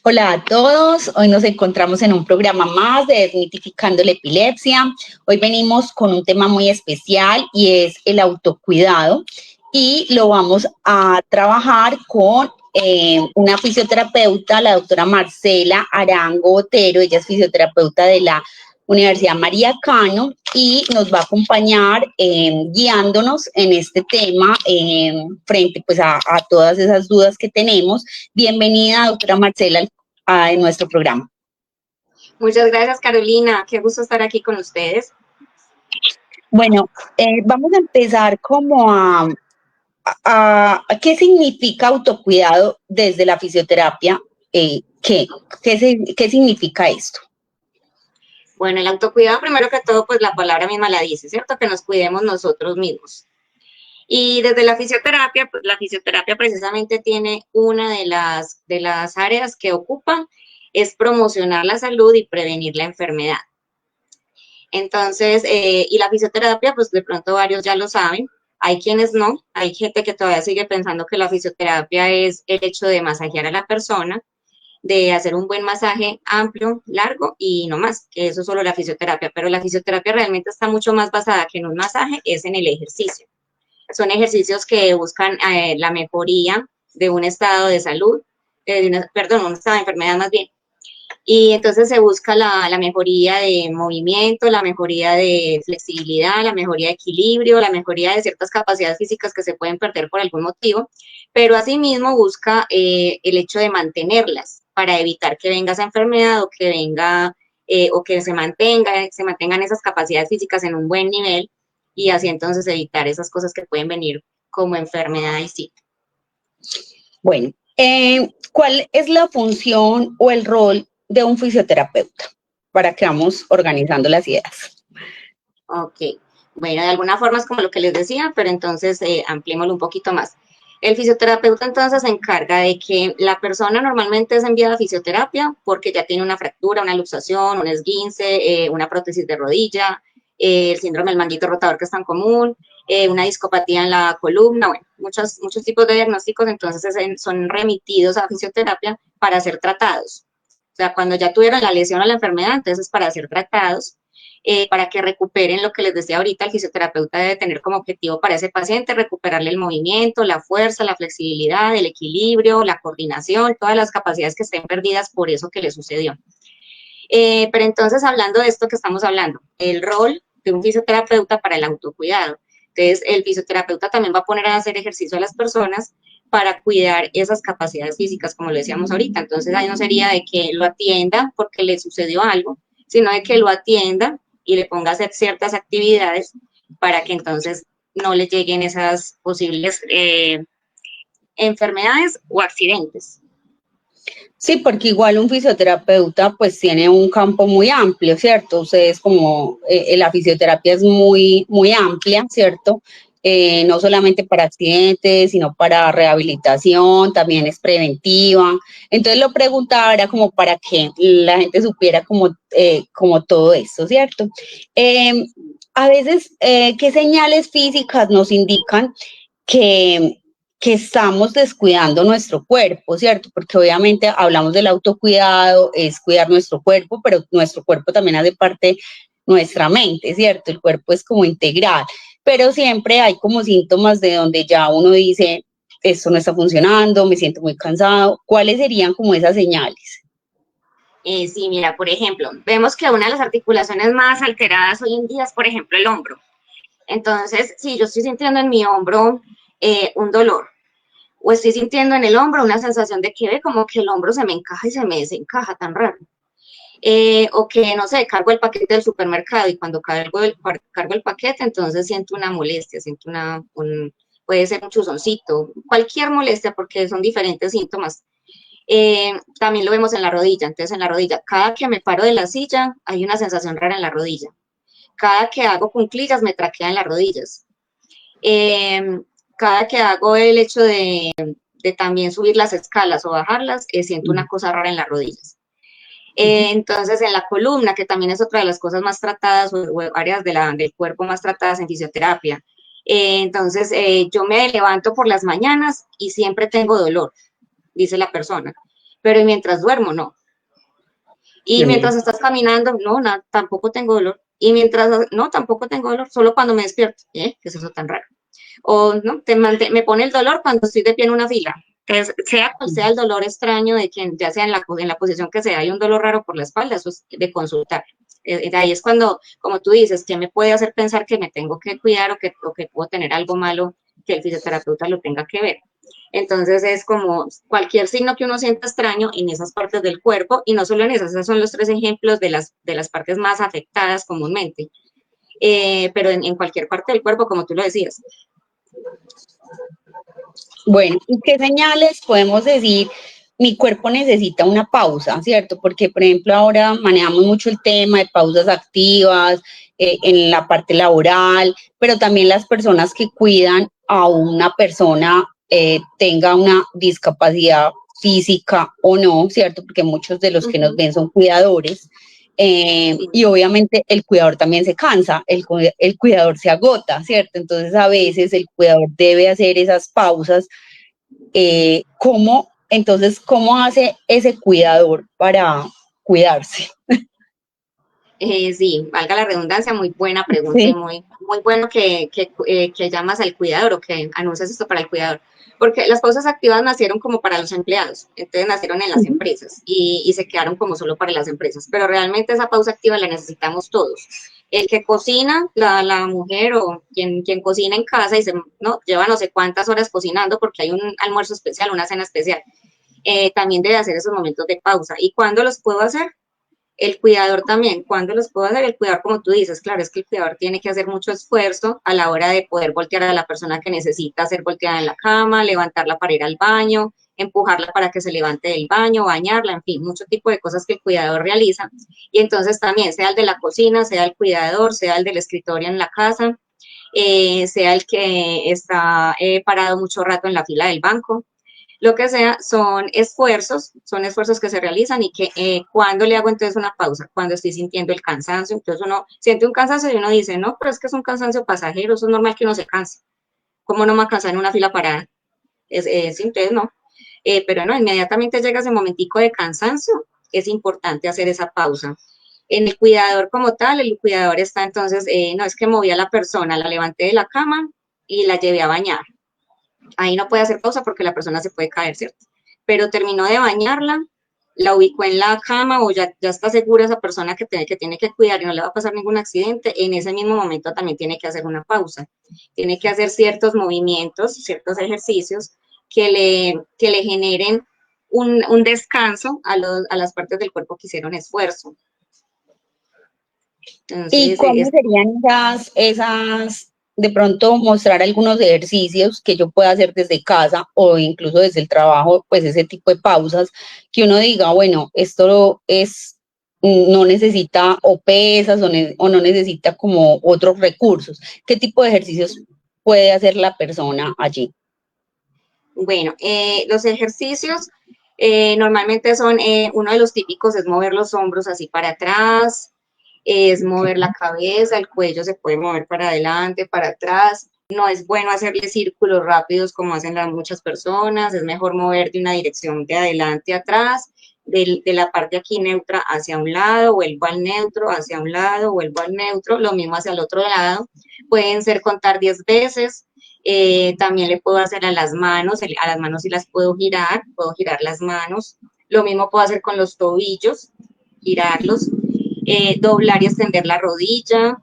Hola a todos, hoy nos encontramos en un programa más de Desmitificando la Epilepsia. Hoy venimos con un tema muy especial y es el autocuidado y lo vamos a trabajar con una fisioterapeuta, la doctora Marcela Arango Otero. Ella es fisioterapeuta de la Universidad María Cano y nos va a acompañar guiándonos en este tema frente pues a todas esas dudas que tenemos. Bienvenida, doctora Marcela, a nuestro programa. Muchas gracias, Carolina. Qué gusto estar aquí con ustedes. Bueno, vamos a empezar como a qué significa autocuidado desde la fisioterapia. ¿Qué significa esto? Bueno, el autocuidado, primero que todo, pues la palabra misma la dice, ¿cierto? Que nos cuidemos nosotros mismos. Y desde la fisioterapia, pues la fisioterapia precisamente tiene una de las áreas que ocupa, es promocionar la salud y prevenir la enfermedad. Entonces, y la fisioterapia, pues de pronto varios ya lo saben, hay quienes no, hay gente que todavía sigue pensando que la fisioterapia es el hecho de masajear a la persona, de hacer un buen masaje amplio, largo y no más, que eso es solo la fisioterapia, pero la fisioterapia realmente está mucho más basada que en un masaje, es en el ejercicio. Son ejercicios que buscan la mejoría de un estado de salud, un estado de enfermedad más bien, y entonces se busca la mejoría de movimiento, la mejoría de flexibilidad, la mejoría de equilibrio, la mejoría de ciertas capacidades físicas que se pueden perder por algún motivo, pero asimismo busca el hecho de mantenerlas para evitar que venga esa enfermedad o que venga o que se mantengan esas capacidades físicas en un buen nivel y así entonces evitar esas cosas que pueden venir como enfermedad y sí. Bueno, ¿cuál es la función o el rol de un fisioterapeuta? Para que vamos organizando las ideas. Ok, bueno, de alguna forma es como lo que les decía, pero entonces ampliémoslo un poquito más. El fisioterapeuta entonces se encarga de que la persona normalmente es enviada a fisioterapia porque ya tiene una fractura, una luxación, un esguince, una prótesis de rodilla, el síndrome del manguito rotador que es tan común, una discopatía en la columna, bueno, muchos tipos de diagnósticos entonces son remitidos a fisioterapia para ser tratados. O sea, cuando ya tuvieron la lesión o la enfermedad, entonces para ser tratados, para que recuperen lo que les decía ahorita, el fisioterapeuta debe tener como objetivo para ese paciente recuperarle el movimiento, la fuerza, la flexibilidad, el equilibrio, la coordinación, todas las capacidades que estén perdidas por eso que le sucedió. Pero entonces, hablando de esto que estamos hablando, el rol de un fisioterapeuta para el autocuidado. Entonces, el fisioterapeuta también va a poner a hacer ejercicio a las personas para cuidar esas capacidades físicas, como lo decíamos ahorita. Entonces, ahí no sería de que lo atienda porque le sucedió algo, sino de que lo atienda y le ponga a hacer ciertas actividades para que entonces no le lleguen esas posibles enfermedades o accidentes. Sí, porque igual un fisioterapeuta pues tiene un campo muy amplio, ¿cierto? Ustedes como la fisioterapia es muy amplia, ¿cierto? No solamente para accidentes, sino para rehabilitación, también es preventiva. Entonces lo preguntaba era como para que la gente supiera como todo esto, ¿cierto? A veces, ¿qué señales físicas nos indican que estamos descuidando nuestro cuerpo, ¿cierto? Porque obviamente hablamos del autocuidado, es cuidar nuestro cuerpo, pero nuestro cuerpo también hace parte nuestra mente, ¿cierto? El cuerpo es como integral, pero siempre hay como síntomas de donde ya uno dice, esto no está funcionando, me siento muy cansado. ¿Cuáles serían como esas señales? Sí, mira, por ejemplo, vemos que una de las articulaciones más alteradas hoy en día es, por ejemplo, el hombro. Entonces, si yo estoy sintiendo en mi hombro un dolor, o estoy sintiendo en el hombro una sensación de que ve como que el hombro se me encaja y se me desencaja tan raro. O que, no sé, cargo el paquete del supermercado y cuando cargo el paquete, entonces siento una molestia, puede ser un chuzoncito, cualquier molestia porque son diferentes síntomas. También lo vemos en la rodilla, entonces en la rodilla, cada que me paro de la silla hay una sensación rara en la rodilla. Cada que hago cuclillas me traquean en las rodillas. Cada que hago el hecho de también subir las escalas o bajarlas, siento una cosa rara en las rodillas. Entonces, en la columna, que también es otra de las cosas más tratadas o áreas del cuerpo más tratadas en fisioterapia. Entonces, yo me levanto por las mañanas y siempre tengo dolor, dice la persona. pero mientras duermo, no. Y Sí. mientras estás caminando, no, tampoco tengo dolor. Y mientras, no, tampoco tengo dolor, solo cuando me despierto. ¿Qué es eso tan raro? O no, me pone el dolor cuando estoy de pie en una fila. Entonces, sea cual sea el dolor extraño de quien, ya sea en la posición que sea, hay un dolor raro por la espalda, eso es de consultar. De ahí es cuando, como tú dices, ¿qué me puede hacer pensar que me tengo que cuidar o que puedo tener algo malo que el fisioterapeuta lo tenga que ver? Entonces es como cualquier signo que uno sienta extraño en esas partes del cuerpo, y no solo en esas, esos son los tres ejemplos de las partes más afectadas comúnmente, pero en cualquier parte del cuerpo, como tú lo decías. Bueno, ¿y qué señales podemos decir? Mi cuerpo necesita una pausa, ¿cierto? Porque, por ejemplo, ahora manejamos mucho el tema de pausas activas en la parte laboral, pero también las personas que cuidan a una persona tenga una discapacidad física o no, ¿cierto? Porque muchos de los que nos ven son cuidadores. Sí. Y obviamente el cuidador también se cansa, el cuidador se agota, ¿cierto? Entonces a veces el cuidador debe hacer esas pausas. ¿Cómo hace ese cuidador para cuidarse? Sí, valga la redundancia, muy buena pregunta y Sí. muy bueno que llamas al cuidador o que anuncias esto para el cuidador, porque las pausas activas nacieron como para los empleados, entonces nacieron en las empresas y se quedaron como solo para las empresas, pero realmente esa pausa activa la necesitamos todos. El que cocina, la mujer o quien cocina en casa y no, lleva no sé cuántas horas cocinando porque hay un almuerzo especial, una cena especial, también debe hacer esos momentos de pausa. ¿Y cuándo los puedo hacer? El cuidador también, ¿cuándo los puedo hacer? El cuidador, como tú dices, claro, es que el cuidador tiene que hacer mucho esfuerzo a la hora de poder voltear a la persona que necesita ser volteada en la cama, levantarla para ir al baño, empujarla para que se levante del baño, bañarla, en fin, mucho tipo de cosas que el cuidador realiza. Y entonces también, sea el de la cocina, sea el cuidador, sea el del escritorio en la casa, sea el que está parado mucho rato en la fila del banco, lo que sea, son esfuerzos que se realizan y que cuando le hago entonces una pausa, cuando estoy sintiendo el cansancio, entonces uno siente un cansancio y uno dice, no, pero es que es un cansancio pasajero, eso es normal que uno se canse. ¿Cómo no me va a cansar en una fila parada? Entonces no. Pero no, inmediatamente llega ese momentico de cansancio, es importante hacer esa pausa. En el cuidador como tal, el cuidador está entonces, no es que moví a la persona, la levanté de la cama y la llevé a bañar. Ahí no puede hacer pausa porque la persona se puede caer, ¿cierto? Pero terminó de bañarla, la ubicó en la cama o ya está segura esa persona que tiene que cuidar y no le va a pasar ningún accidente, en ese mismo momento también tiene que hacer una pausa. Tiene que hacer ciertos movimientos, ciertos ejercicios que le generen un descanso a las partes del cuerpo que hicieron esfuerzo. ¿Y Entonces, cómo serían de pronto mostrar algunos ejercicios que yo pueda hacer desde casa o incluso desde el trabajo, pues ese tipo de pausas, que uno diga, bueno, esto no necesita o pesas o no necesita como otros recursos? ¿Qué tipo de ejercicios puede hacer la persona allí? bueno, los ejercicios normalmente son, uno de los típicos es mover los hombros así para atrás, es mover la cabeza, el cuello se puede mover para adelante, para atrás. No es bueno hacerle círculos rápidos como hacen muchas personas, es mejor mover de una dirección de adelante a atrás, de la parte aquí neutra hacia un lado, vuelvo al neutro, hacia un lado, vuelvo al neutro, lo mismo hacia el otro lado. Pueden ser contar 10 veces, también le puedo hacer a las manos sí las puedo girar las manos. Lo mismo puedo hacer con los tobillos, girarlos, doblar y extender la rodilla.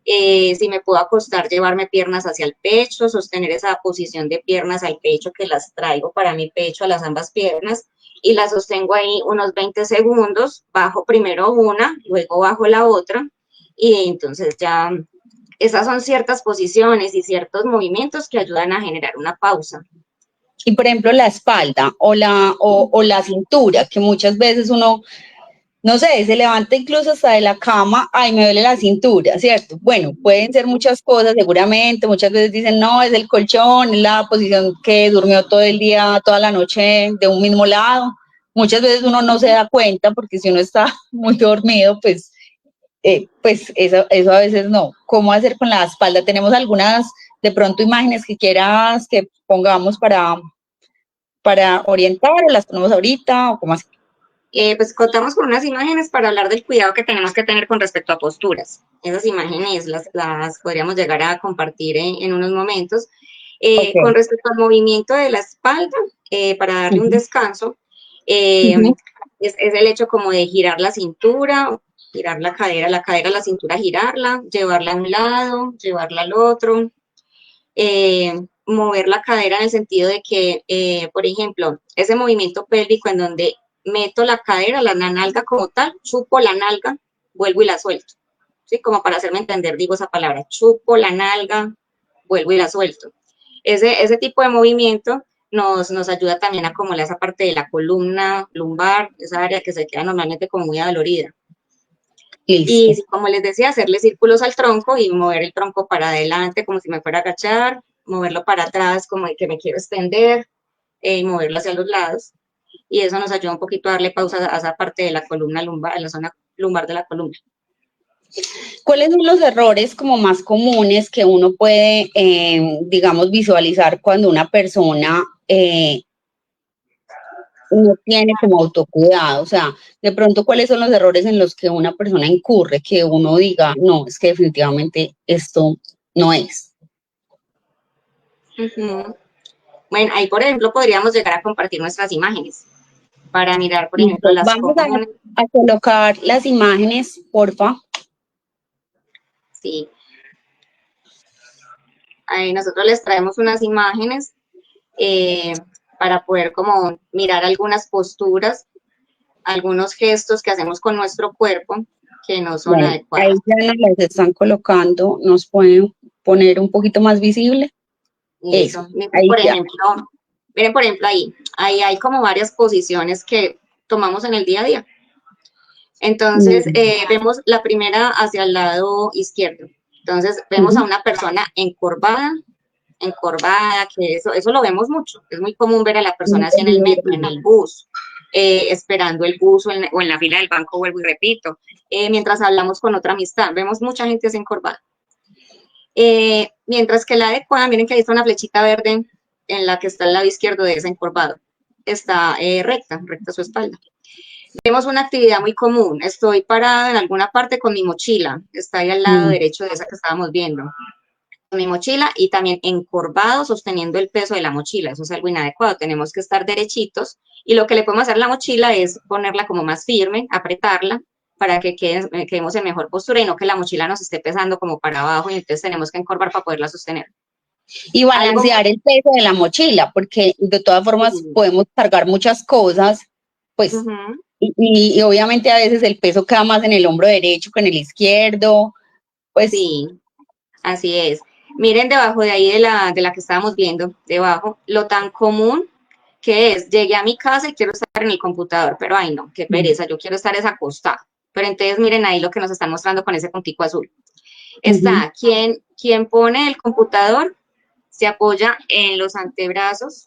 Si me puedo acostar, llevarme piernas hacia el pecho, sostener esa posición de piernas al pecho que las traigo para mi pecho a las ambas piernas y las sostengo ahí unos 20 segundos, bajo primero una, luego bajo la otra y entonces ya esas son ciertas posiciones y ciertos movimientos que ayudan a generar una pausa. Y por ejemplo, la espalda o la cintura, que muchas veces uno, no sé, se levanta incluso hasta de la cama, ay, me duele la cintura, ¿cierto? Bueno, pueden ser muchas cosas, seguramente, muchas veces dicen, no, es el colchón, es la posición que durmió todo el día, toda la noche de un mismo lado. Muchas veces uno no se da cuenta porque si uno está muy dormido, pues eso a veces no. ¿Cómo hacer con la espalda? Tenemos algunas, de pronto, imágenes que quieras que pongamos para orientar o las ponemos ahorita o cómo así? Pues contamos con unas imágenes para hablar del cuidado que tenemos que tener con respecto a posturas. Esas imágenes las podríamos llegar a compartir en unos momentos. Ok. Con respecto al movimiento de la espalda, para darle un descanso, Ujú. es el hecho como de girar la cintura, girar la cadera, la cintura, girarla, llevarla a un lado, llevarla al otro, mover la cadera en el sentido de que, por ejemplo, ese movimiento pélvico en donde meto la cadera, la nalga como tal, chupo la nalga, vuelvo y la suelto. ¿Sí? Como para hacerme entender, digo esa palabra, chupo la nalga, vuelvo y la suelto. Ese tipo de movimiento nos ayuda también a acomodar esa parte de la columna lumbar, esa área que se queda normalmente como muy adolorida. Listo. Y como les decía, hacerle círculos al tronco y mover el tronco para adelante como si me fuera a agachar, moverlo para atrás como de que me quiero extender y moverlo hacia los lados. Y eso nos ayuda un poquito a darle pausa a esa parte de la columna lumbar, a la zona lumbar de la columna. ¿Cuáles son los errores como más comunes que uno puede, digamos, visualizar cuando una persona no tiene como autocuidado? O sea, de pronto, ¿cuáles son los errores en los que una persona incurre que uno diga, no, es que definitivamente esto no es? Uh-huh. Bueno, ahí por ejemplo podríamos llegar a compartir nuestras imágenes para mirar, por ejemplo, Listo. las Vamos comunes. a colocar las imágenes, porfa. Sí, ahí nosotros les traemos unas imágenes para poder como mirar algunas posturas, algunos gestos que hacemos con nuestro cuerpo que no son Bueno, ahí adecuados. ya nos las están colocando, nos pueden poner un poquito más visible. Eso, Eso, ahí ya. miren por ejemplo ahí hay como varias posiciones que tomamos en el día a día. Entonces, vemos la primera hacia el lado izquierdo. Entonces, vemos a Ujú. una persona encorvada, que eso lo vemos mucho. Es muy común ver a la persona así en el metro, en el bus, esperando el bus o en la fila del banco, vuelvo y repito, mientras hablamos con otra amistad. Vemos mucha gente así encorvada. Mientras que la adecuada, miren que ahí está una flechita verde en la que está al lado izquierdo de ese encorvado. Está recta su espalda. Vemos una actividad muy común. Estoy parada en alguna parte con mi mochila. Está ahí al lado Mm. derecho de esa que estábamos viendo. Con mi mochila y también encorvado sosteniendo el peso de la mochila. Eso es algo inadecuado. Tenemos que estar derechitos y lo que le podemos hacer a la mochila es ponerla como más firme, apretarla para que quedemos en mejor postura y no que la mochila nos esté pesando como para abajo y entonces tenemos que encorvar para poderla sostener. Y Algo balancear el peso de la mochila, porque de todas formas muy... podemos cargar muchas cosas, pues, Uh-huh. y obviamente a veces el peso queda más en el hombro derecho que en el izquierdo, pues. Sí, así es. Miren debajo de ahí de la que estábamos viendo, debajo, lo tan común que es, llegué a mi casa y quiero estar en el computador, pero ay no, qué pereza, yo quiero estar acostada. Pero entonces miren ahí lo que nos están mostrando con ese puntico azul. Uh-huh. Está quien pone el computador, se apoya en los antebrazos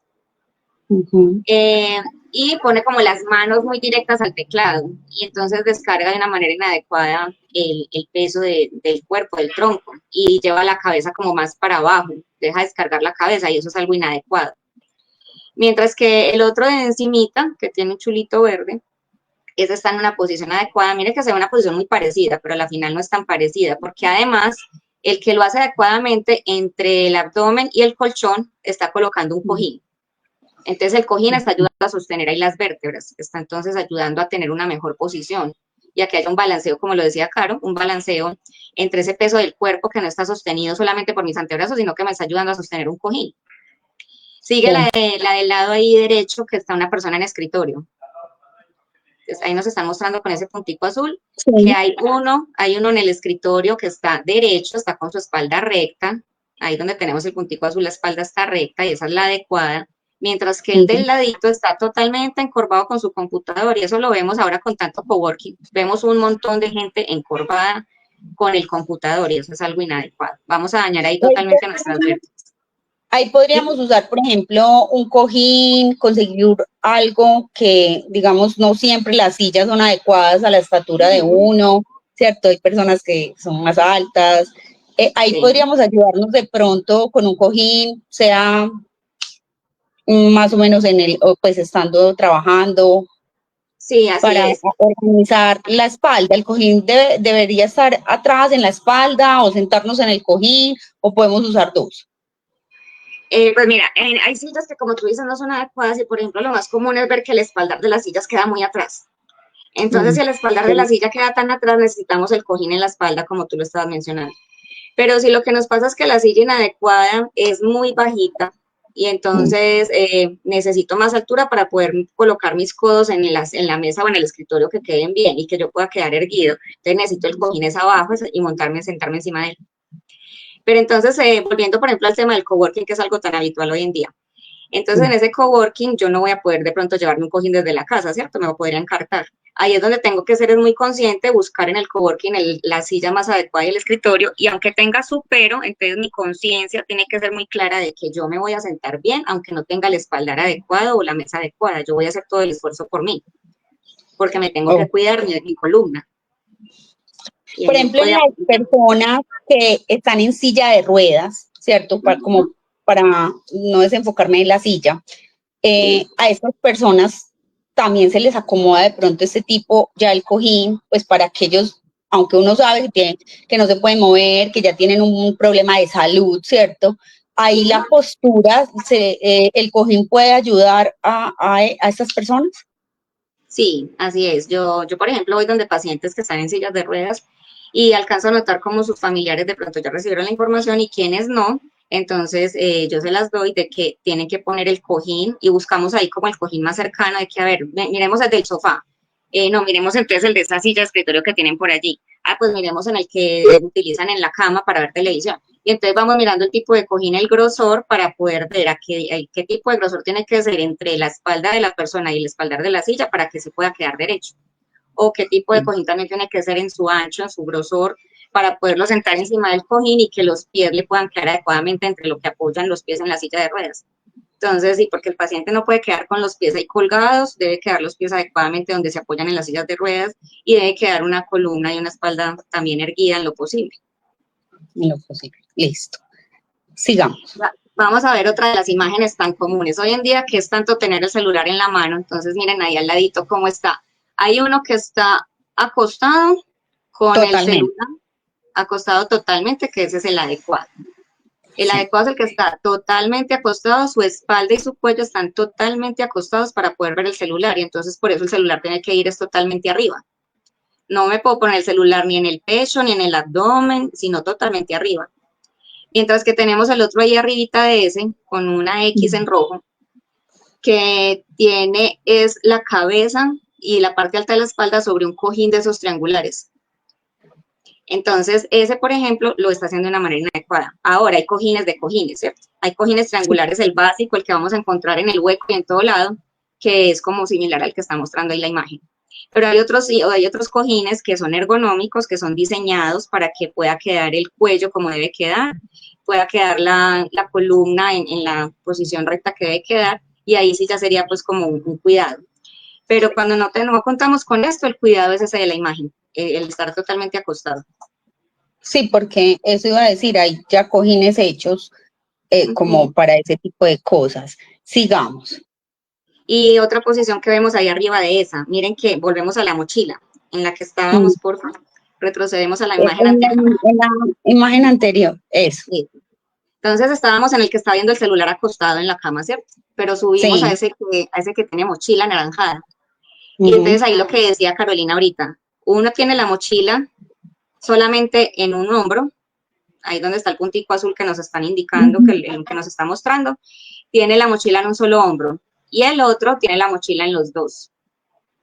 Uh-huh. eh, y pone como las manos muy directas al teclado y entonces descarga de una manera inadecuada el peso del cuerpo, del tronco y lleva la cabeza como más para abajo, deja descargar la cabeza y eso es algo inadecuado. Mientras que el otro de encimita, que tiene un chulito verde, ese está en una posición adecuada. Mire que se ve una posición muy parecida, pero a la final no es tan parecida, porque además el que lo hace adecuadamente entre el abdomen y el colchón está colocando un cojín. Entonces el cojín está ayudando a sostener ahí las vértebras, está entonces ayudando a tener una mejor posición y a que haya un balanceo, como lo decía Caro, un balanceo entre ese peso del cuerpo que no está sostenido solamente por mis antebrazos, sino que me está ayudando a sostener un cojín. Sigue Sí. la del lado ahí derecho, que está una persona en escritorio. Entonces, ahí nos están mostrando con ese puntico azul que Sí. hay uno en el escritorio que está derecho, está con su espalda recta, ahí donde tenemos el puntico azul, la espalda está recta y esa es la adecuada, mientras que el Uh-huh. del ladito está totalmente encorvado con su computador y eso lo vemos ahora con tanto coworking, vemos un montón de gente encorvada con el computador y eso es algo inadecuado. Vamos a dañar ahí totalmente nuestras vértebras. Ahí podríamos usar, por ejemplo, un cojín, conseguir algo que, digamos, no siempre las sillas son adecuadas a la estatura de uno, ¿cierto? Hay personas que son más altas. Ahí Sí. podríamos ayudarnos de pronto con un cojín, sea más o menos en o, pues estando trabajando Sí, así para es. organizar la espalda. ¿El cojín debería estar atrás en la espalda o sentarnos en el cojín o podemos usar dos? Pues mira, hay sillas que como tú dices no son adecuadas y por ejemplo lo más común es ver que el espaldar de las sillas queda muy atrás. Entonces Mm, si el espaldar de la sí. silla queda tan atrás necesitamos el cojín en la espalda como tú lo estabas mencionando. Pero si lo que nos pasa es que la silla inadecuada es muy bajita y Mm, entonces necesito más altura para poder colocar mis codos en la mesa o en el escritorio que queden bien y que yo pueda quedar erguido, entonces necesito el cojín es abajo y montarme, sentarme encima de él. Pero entonces, volviendo por ejemplo al tema del coworking, que es algo tan habitual hoy en día, entonces, en mm. ese coworking yo no voy a poder de pronto llevarme un cojín desde la casa, ¿cierto? Me lo podría encartar. Ahí es donde tengo que ser muy consciente, buscar en el coworking la silla más adecuada y el escritorio, y aunque tenga su pero, entonces mi conciencia tiene que ser muy clara de que yo me voy a sentar bien, aunque no tenga el espaldar adecuado o la mesa adecuada. Yo voy a hacer todo el esfuerzo por mí, porque me tengo que Oh. cuidar de mi columna. Y Por en ejemplo, esto de las personas que están en silla de ruedas, ¿cierto? Como para no desenfocarme en la silla, sí. a estas personas también se les acomoda de pronto este tipo, ya el cojín, pues para que ellos, aunque uno sabe que no se pueden mover, que ya tienen un problema de salud, ¿cierto? Ahí la postura, el cojín puede ayudar a estas personas. Sí, así es. Yo, por ejemplo, voy donde pacientes que están en sillas de ruedas y alcanzo a notar cómo sus familiares de pronto ya recibieron la información y quienes no. Entonces, yo se las doy de que tienen que poner el cojín y buscamos ahí como el cojín más cercano de que, a ver, miremos el del sofá. No, miremos entonces el de esa silla de escritorio que tienen por allí. Ah, pues miremos en el que utilizan en la cama para ver televisión. Y entonces vamos mirando el tipo de cojín, el grosor, para poder ver qué tipo de grosor tiene que ser entre la espalda de la persona y el espaldar de la silla para que se pueda quedar derecho. O qué tipo de cojín también tiene que ser en su ancho, en su grosor, para poderlo sentar encima del cojín y que los pies le puedan quedar adecuadamente entre lo que apoyan los pies en la silla de ruedas. Entonces, sí, porque el paciente no puede quedar con los pies ahí colgados, debe quedar los pies adecuadamente donde se apoyan en las sillas de ruedas y debe quedar una columna y una espalda también erguida en lo posible. En lo posible. Listo. Sigamos. Vamos a ver otra de las imágenes tan comunes hoy en día, que es tanto tener el celular en la mano. Entonces, miren ahí al ladito cómo está. Hay uno que está acostado con el Totalmente. celular, acostado totalmente, que ese es el adecuado. El Sí. adecuado es el que está totalmente acostado, su espalda y su cuello están totalmente acostados para poder ver el celular y entonces por eso el celular tiene que ir es totalmente arriba. No me puedo poner el celular ni en el pecho ni en el abdomen, sino totalmente arriba. Mientras que tenemos el otro ahí arribita de ese, con una X en rojo, que tiene es la cabeza y la parte alta de la espalda sobre un cojín de esos triangulares. Entonces, ese, por ejemplo, lo está haciendo de una manera inadecuada. Ahora hay cojines de cojines, ¿cierto? Hay cojines triangulares, el básico, el que vamos a encontrar en el hueco y en todo lado, que es como similar al que está mostrando ahí la imagen. Pero hay otros cojines que son ergonómicos, que son diseñados para que pueda quedar el cuello como debe quedar, pueda quedar la columna en la posición recta que debe quedar, y ahí sí ya sería pues como un cuidado. Pero cuando no contamos con esto, el cuidado es ese de la imagen, el estar totalmente acostado. Sí, porque eso iba a decir, hay ya cojines hechos Uh -huh. como para ese tipo de cosas. Sigamos. Y otra posición que vemos ahí arriba de esa, miren que volvemos a la mochila en la que Mm. estábamos, por favor. Retrocedemos a la imagen anterior. En la imagen anterior, eso. Sí. Entonces estábamos en el que está viendo el celular acostado en la cama, ¿cierto? Pero subimos Sí. a ese que tiene mochila anaranjada. Y Ujú, entonces ahí lo que decía Carolina ahorita, uno tiene la mochila solamente en un hombro, ahí donde está el puntico azul que nos están indicando, ujú, que nos está mostrando, tiene la mochila en un solo hombro y el otro tiene la mochila en los dos.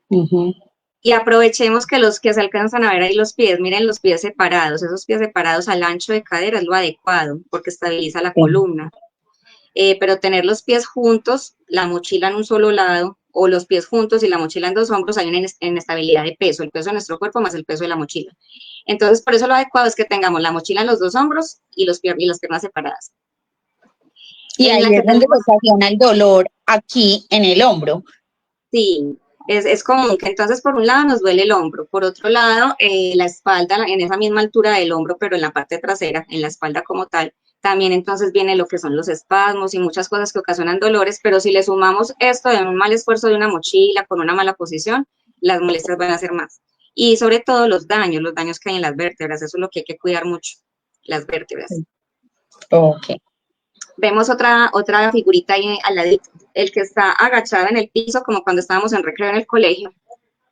ujú. Y aprovechemos que los que se alcanzan a ver ahí los pies, miren los pies separados, esos pies separados al ancho de cadera es lo adecuado porque estabiliza la Sí. columna. Pero tener los pies juntos, la mochila en un solo lado, o los pies juntos y la mochila en dos hombros, hay una inestabilidad de peso, el peso de nuestro cuerpo más el peso de la mochila. Entonces, por eso lo adecuado es que tengamos la mochila en los dos hombros y las piernas separadas. Y En ahí la que es donde se tenemos, ocasiona el dolor aquí en el hombro. sí, es común que entonces por un lado nos duele el hombro, por otro lado la espalda en esa misma altura del hombro, pero en la parte trasera, en la espalda como tal, También entonces viene lo que son los espasmos y muchas cosas que ocasionan dolores, pero si le sumamos esto de un mal esfuerzo de una mochila con una mala posición, las molestias van a ser más. Y sobre todo los daños que hay en las vértebras, eso es lo que hay que cuidar mucho, las vértebras. Ok. Vemos otra figurita ahí al ladito, el que está agachado en el piso, como cuando estábamos en recreo en el colegio.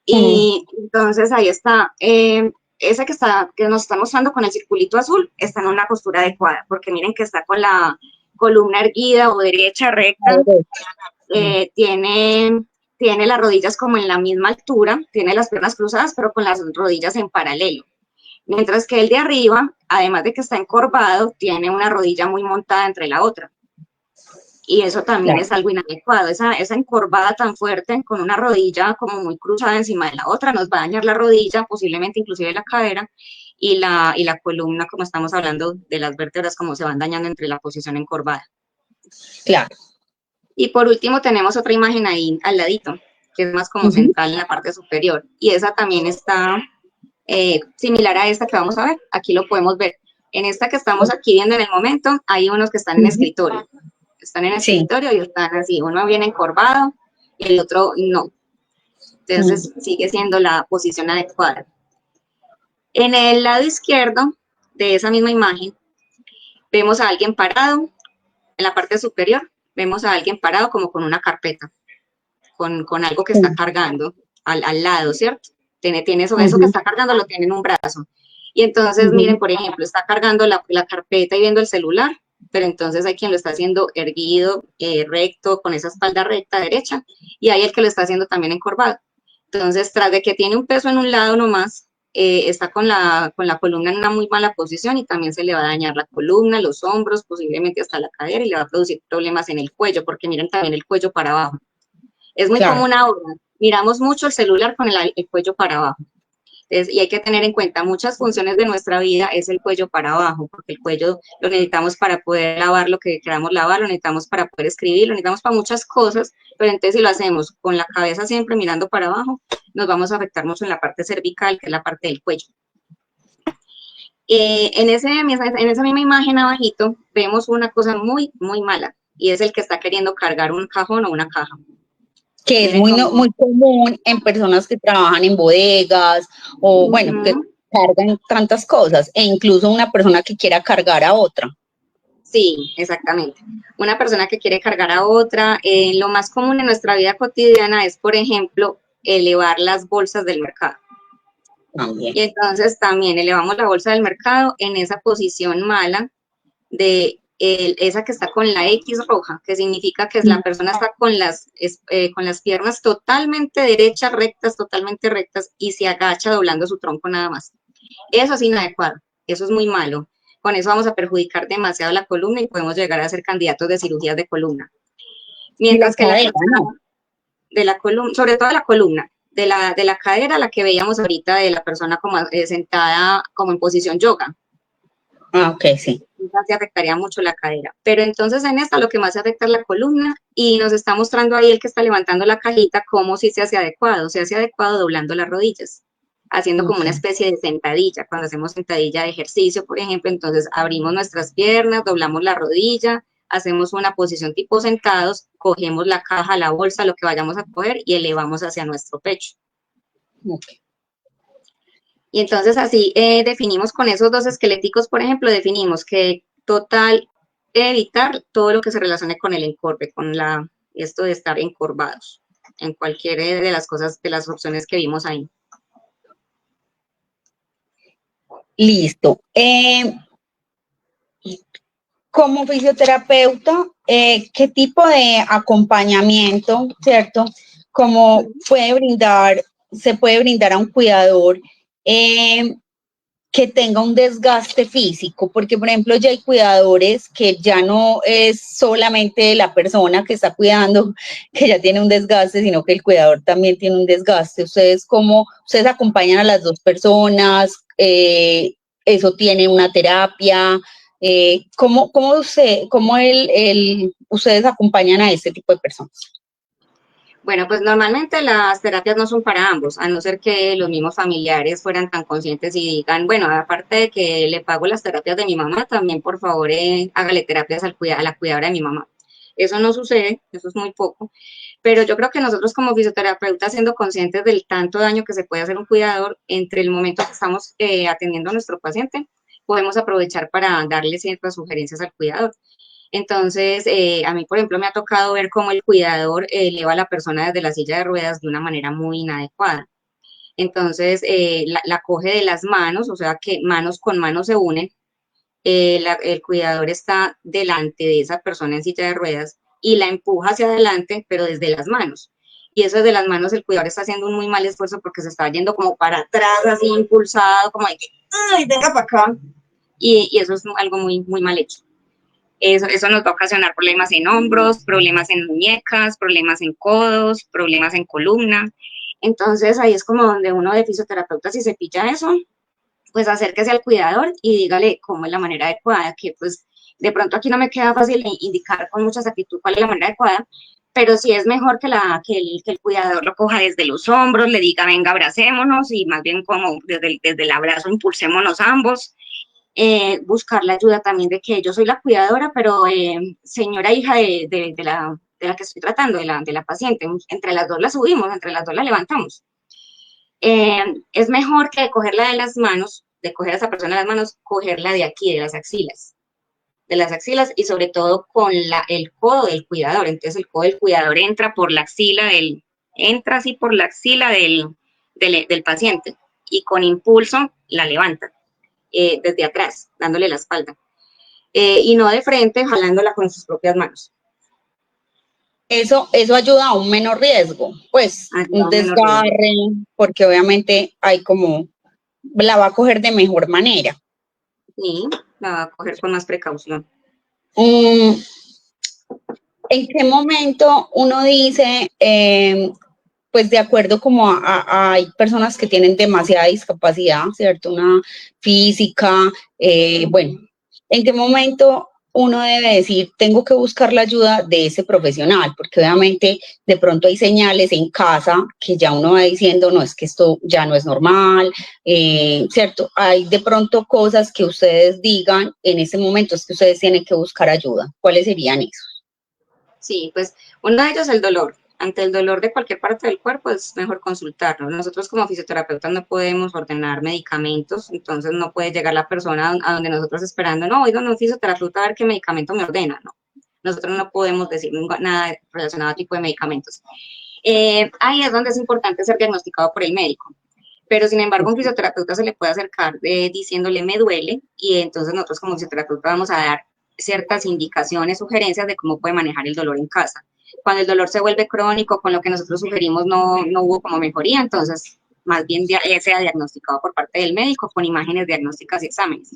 Y entonces ahí está, esa que nos está mostrando con el circulito azul, está en una postura adecuada, porque miren que está con la columna erguida o derecha, recta, tiene las rodillas como en la misma altura, tiene las piernas cruzadas, pero con las rodillas en paralelo. Mientras que el de arriba, además de que está encorvado, tiene una rodilla muy montada entre la otra. Y eso también es algo inadecuado. Esa encorvada tan fuerte con una rodilla como muy cruzada encima de la otra nos va a dañar la rodilla, posiblemente inclusive la cadera y la columna, como estamos hablando de las vértebras, como se van dañando entre la posición encorvada. Claro. Y por último tenemos otra imagen ahí al ladito, que es más como central en la parte superior. Y esa también está similar a esta que vamos a ver. Aquí lo podemos ver. En esta que estamos aquí viendo en el momento, hay unos que están en escritorio. Están en escritorio y están así, uno viene encorvado y el otro no. Entonces sigue siendo la posición adecuada. En el lado izquierdo de esa misma imagen, vemos a alguien parado. En la parte superior, vemos a alguien parado como con una carpeta, con algo que está cargando al lado, ¿cierto? Tiene eso que está cargando lo tiene en un brazo. Y entonces, miren, por ejemplo, está cargando la carpeta y viendo el celular, pero entonces hay quien lo está haciendo erguido, recto, con esa espalda recta, derecha, y hay el que lo está haciendo también encorvado. Entonces, tras de que tiene un peso en un lado nomás, está con la columna en una muy mala posición y también se le va a dañar la columna, los hombros, posiblemente hasta la cadera y le va a producir problemas en el cuello, porque miren también el cuello para abajo. Es muy común ahora, miramos mucho el celular con el cuello para abajo. Entonces, y hay que tener en cuenta, muchas funciones de nuestra vida es el cuello para abajo, porque el cuello lo necesitamos para poder lavar lo que queramos lavar, lo necesitamos para poder escribir, lo necesitamos para muchas cosas, pero entonces si lo hacemos con la cabeza siempre mirando para abajo, nos vamos a afectar mucho en la parte cervical, que es la parte del cuello. En esa misma imagen abajito vemos una cosa muy, muy mala, y es el que está queriendo cargar un cajón o una caja. Que es muy común en personas que trabajan en bodegas o, bueno, que cargan tantas cosas, e incluso una persona que quiera cargar a otra. Sí, exactamente. Una persona que quiere cargar a otra. Lo más común en nuestra vida cotidiana es, por ejemplo, elevar las bolsas del mercado. También. Y entonces también elevamos la bolsa del mercado en esa posición mala de esa que está con la X roja, que significa que la persona está con las piernas totalmente derechas, totalmente rectas, y se agacha doblando su tronco nada más. Eso es inadecuado, eso es muy malo. Con eso vamos a perjudicar demasiado la columna y podemos llegar a ser candidatos de cirugías de columna. Mientras que la persona de la columna, sobre todo la columna, de la cadera, la que veíamos ahorita de la persona como sentada como en posición yoga. Ah, ok, sí. Se afectaría mucho la cadera. Pero entonces en esta lo que más afecta es la columna y nos está mostrando ahí el que está levantando la cajita cómo si se hace adecuado. Se hace adecuado doblando las rodillas, haciendo como una especie de sentadilla. Cuando hacemos sentadilla de ejercicio, por ejemplo, entonces abrimos nuestras piernas, doblamos la rodilla, hacemos una posición tipo sentados, cogemos la caja, la bolsa, lo que vayamos a coger y elevamos hacia nuestro pecho. Okay. Y entonces así definimos con esos dos esqueléticos, por ejemplo, definimos que total evitar todo lo que se relacione con el encorve, con esto de estar encorvados en cualquiera de las cosas, de las opciones que vimos ahí. Listo. Como fisioterapeuta, ¿qué tipo de acompañamiento, cierto? ¿Cómo se puede brindar a un cuidador que tenga un desgaste físico? Porque, por ejemplo, ya hay cuidadores que ya no es solamente la persona que está cuidando que ya tiene un desgaste, sino que el cuidador también tiene un desgaste. ¿Ustedes acompañan a las dos personas? ¿Eso tiene una terapia? ¿Cómo ustedes acompañan a este tipo de personas? Bueno, pues normalmente las terapias no son para ambos, a no ser que los mismos familiares fueran tan conscientes y digan, bueno, aparte de que le pago las terapias de mi mamá, también por favor hágale terapias a la cuidadora de mi mamá. Eso no sucede, eso es muy poco, pero yo creo que nosotros como fisioterapeutas, siendo conscientes del tanto daño que se puede hacer un cuidador entre el momento que estamos atendiendo a nuestro paciente, podemos aprovechar para darle ciertas sugerencias al cuidador. Entonces, a mí, por ejemplo, me ha tocado ver cómo el cuidador eleva a la persona desde la silla de ruedas de una manera muy inadecuada. Entonces, la coge de las manos, o sea que manos con manos se unen, el cuidador está delante de esa persona en silla de ruedas y la empuja hacia adelante, pero desde las manos. Y eso desde las manos el cuidador está haciendo un muy mal esfuerzo porque se está yendo como para atrás, así impulsado, como de que, ¡ay, venga para acá! Y eso es algo muy, muy mal hecho. Eso nos va a ocasionar problemas en hombros, problemas en muñecas, problemas en codos, problemas en columna. Entonces ahí es como donde uno de fisioterapeuta, si se pilla eso, pues acérquese al cuidador y dígale cómo es la manera adecuada, que pues de pronto aquí no me queda fácil indicar con mucha exactitud cuál es la manera adecuada, pero sí es mejor que el cuidador lo coja desde los hombros, le diga venga abracémonos y más bien como desde el abrazo impulsémonos ambos, buscar la ayuda también de que yo soy la cuidadora, pero señora hija de la que estoy tratando, de la paciente, entre las dos la subimos, entre las dos la levantamos. Es mejor que cogerla de las manos, de coger a esa persona de las manos, cogerla de aquí, de las axilas y sobre todo con el codo del cuidador. Entonces el codo del cuidador entra por la axila entra así por la axila del paciente y con impulso la levanta desde atrás, dándole la espalda. Y no de frente, jalándola con sus propias manos. Eso ayuda a un menor riesgo, pues Ayuda un a un menor riesgo. desgarre, porque obviamente hay como, la va a coger de mejor manera. Y la va a coger con más precaución. Mm, ¿En qué momento uno dice, pues de acuerdo como hay personas que tienen demasiada discapacidad, ¿cierto? Una física, bueno, ¿en qué momento uno debe decir, tengo que buscar la ayuda de ese profesional? Porque obviamente de pronto hay señales en casa que ya uno va diciendo, no, es que esto ya no es normal, ¿cierto? Hay de pronto cosas que ustedes digan en ese momento, es que ustedes tienen que buscar ayuda. ¿Cuáles serían esos? Sí, pues uno de ellos es el dolor. Ante el dolor de cualquier parte del cuerpo es mejor consultarnos. Nosotros como fisioterapeutas no podemos ordenar medicamentos, entonces no puede llegar la persona a donde nosotros esperando, no, voy donde un fisioterapeuta a ver qué medicamento me ordena, no. Nosotros no podemos decir nada relacionado a tipo de medicamentos. Ahí es donde es importante ser diagnosticado por el médico. Pero sin embargo, un fisioterapeuta se le puede acercar diciéndole me duele y entonces nosotros como fisioterapeuta vamos a dar ciertas indicaciones, sugerencias de cómo puede manejar el dolor en casa. Cuando el dolor se vuelve crónico, con lo que nosotros sugerimos no hubo como mejoría, entonces más bien sea diagnosticado por parte del médico con imágenes diagnósticas y exámenes.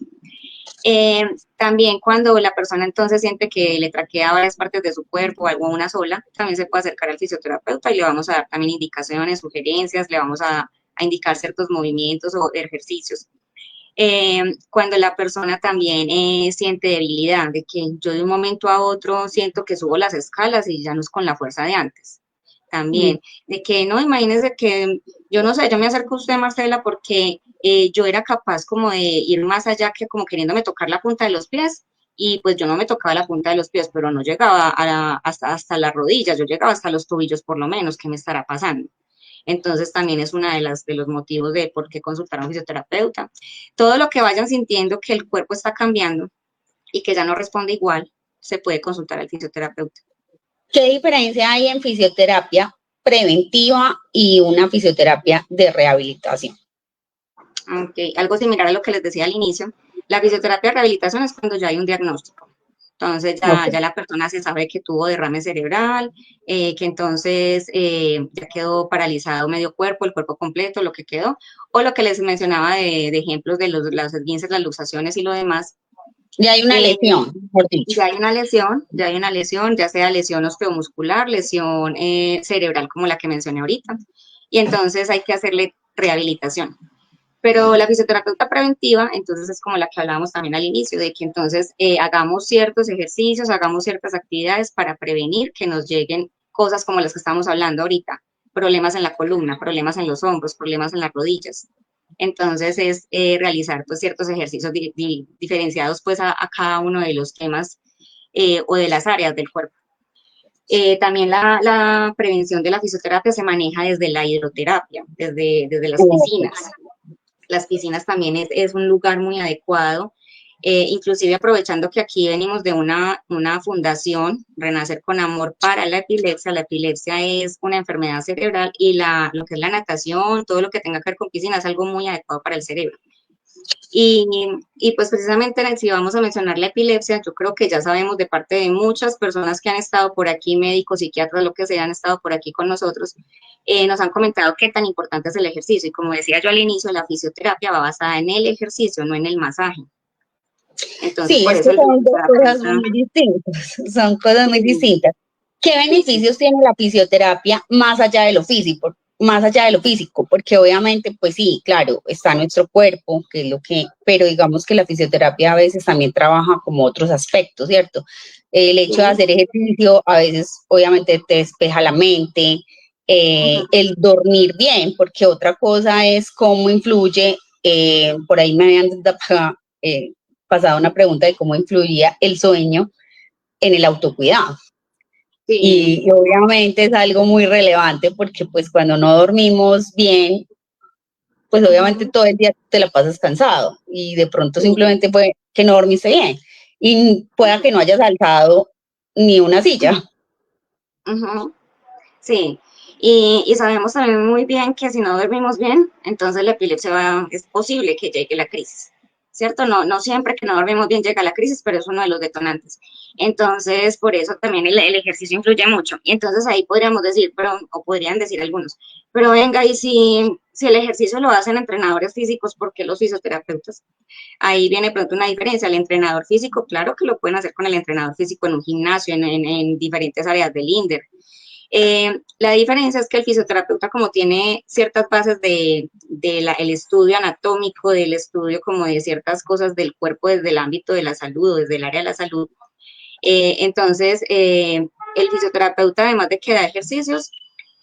También cuando la persona entonces siente que le traquea varias partes de su cuerpo o algo una sola, también se puede acercar al fisioterapeuta y le vamos a dar también indicaciones, sugerencias, le vamos a indicar ciertos movimientos o ejercicios. Cuando la persona también siente debilidad, de que yo de un momento a otro siento que subo las escalas y ya no es con la fuerza de antes. También, de que no, imagínese que yo no sé, yo me acerco a usted, Marcela, porque yo era capaz como de ir más allá que como queriéndome tocar la punta de los pies y pues yo no me tocaba la punta de los pies, pero no llegaba hasta las rodillas, yo llegaba hasta los tobillos por lo menos, ¿qué me estará pasando? Entonces también es una de los motivos de por qué consultar a un fisioterapeuta. Todo lo que vayan sintiendo que el cuerpo está cambiando y que ya no responde igual, se puede consultar al fisioterapeuta. ¿Qué diferencia hay en fisioterapia preventiva y una fisioterapia de rehabilitación? Okay. Algo similar a lo que les decía al inicio, la fisioterapia de rehabilitación es cuando ya hay un diagnóstico. Entonces Okay. ya la persona se sabe que tuvo derrame cerebral, que entonces ya quedó paralizado medio cuerpo, el cuerpo completo, lo que quedó, o lo que les mencionaba de ejemplos de las esguinces, las luxaciones y lo demás. Ya hay una Eh, lesión, mejor dicho. ya hay una lesión, ya sea lesión osteomuscular, lesión cerebral como la que mencioné ahorita, y entonces hay que hacerle rehabilitación. Pero la fisioterapeuta preventiva, entonces es como la que hablábamos también al inicio, de que entonces hagamos ciertos ejercicios, hagamos ciertas actividades para prevenir que nos lleguen cosas como las que estamos hablando ahorita, problemas en la columna, problemas en los hombros, problemas en las rodillas. Entonces es realizar pues ciertos ejercicios diferenciados pues a cada uno de los temas o de las áreas del cuerpo. También la prevención de la fisioterapia se maneja desde la hidroterapia, desde las piscinas. Las piscinas también es un lugar muy adecuado, inclusive aprovechando que aquí venimos de una fundación, Renacer con Amor para la epilepsia. La epilepsia es una enfermedad cerebral y lo que es la natación, todo lo que tenga que ver con piscina es algo muy adecuado para el cerebro. Y, y pues precisamente si vamos a mencionar la epilepsia, yo creo que ya sabemos de parte de muchas personas que han estado por aquí, médicos, psiquiatras, lo que sea, han estado por aquí con nosotros, nos han comentado qué tan importante es el ejercicio. Y como decía yo al inicio, la fisioterapia va basada en el ejercicio, no en el masaje. Entonces, Sí, por es que eso el son dos cosas fisioterapeuta... muy distintas, son cosas muy Sí, distintas. ¿Qué sí, sí. beneficios tiene la fisioterapia más allá de lo físico? Más allá de lo físico, porque obviamente, pues sí, claro, está nuestro cuerpo, que es lo que, pero digamos que la fisioterapia a veces también trabaja como otros aspectos, ¿cierto? El hecho de Sí. hacer ejercicio a veces obviamente te despeja la mente, Uh-huh. el dormir bien, porque otra cosa es cómo influye, por ahí me habían eh, pasado una pregunta de cómo influiría el sueño en el autocuidado. Sí. Y obviamente es algo muy relevante porque pues cuando no dormimos bien, pues obviamente Uh-huh. todo el día te la pasas cansado y de pronto Sí. simplemente puede que no dormiste bien y pueda que no hayas alzado ni una silla. Uh-huh. Sí, y sabemos también muy bien que si no dormimos bien, entonces la epilepsia es posible que llegue la crisis, ¿cierto? No siempre que no dormimos bien llega la crisis, pero es uno de los detonantes. Entonces, por eso también el ejercicio influye mucho. Y entonces ahí podríamos decir, o podrían decir algunos, pero venga, y si el ejercicio lo hacen entrenadores físicos, ¿por qué los fisioterapeutas? Ahí viene pronto una diferencia. El entrenador físico, claro que lo pueden hacer con el entrenador físico en un gimnasio, en diferentes áreas del INDER. La diferencia es que el fisioterapeuta, como tiene ciertas bases el estudio anatómico, del estudio como de ciertas cosas del cuerpo desde el ámbito de la salud o desde el área de la salud, entonces el fisioterapeuta, además de que da ejercicios,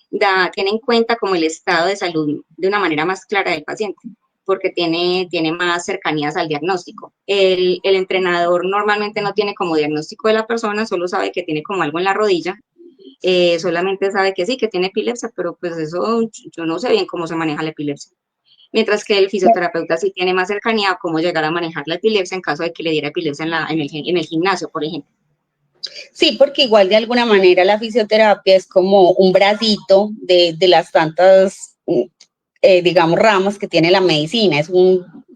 tiene en cuenta como el estado de salud de una manera más clara del paciente, porque tiene más cercanías al diagnóstico. El entrenador normalmente no tiene como diagnóstico de la persona, solo sabe que tiene como algo en la rodilla, solamente sabe que sí, que tiene epilepsia, pero pues eso yo no sé bien cómo se maneja la epilepsia. Mientras que el fisioterapeuta sí tiene más cercanía a cómo llegar a manejar la epilepsia en caso de que le diera epilepsia en el gimnasio, por ejemplo. Sí, porque igual de alguna manera la fisioterapia es como un bracito de las tantas, digamos, ramas que tiene la medicina. Es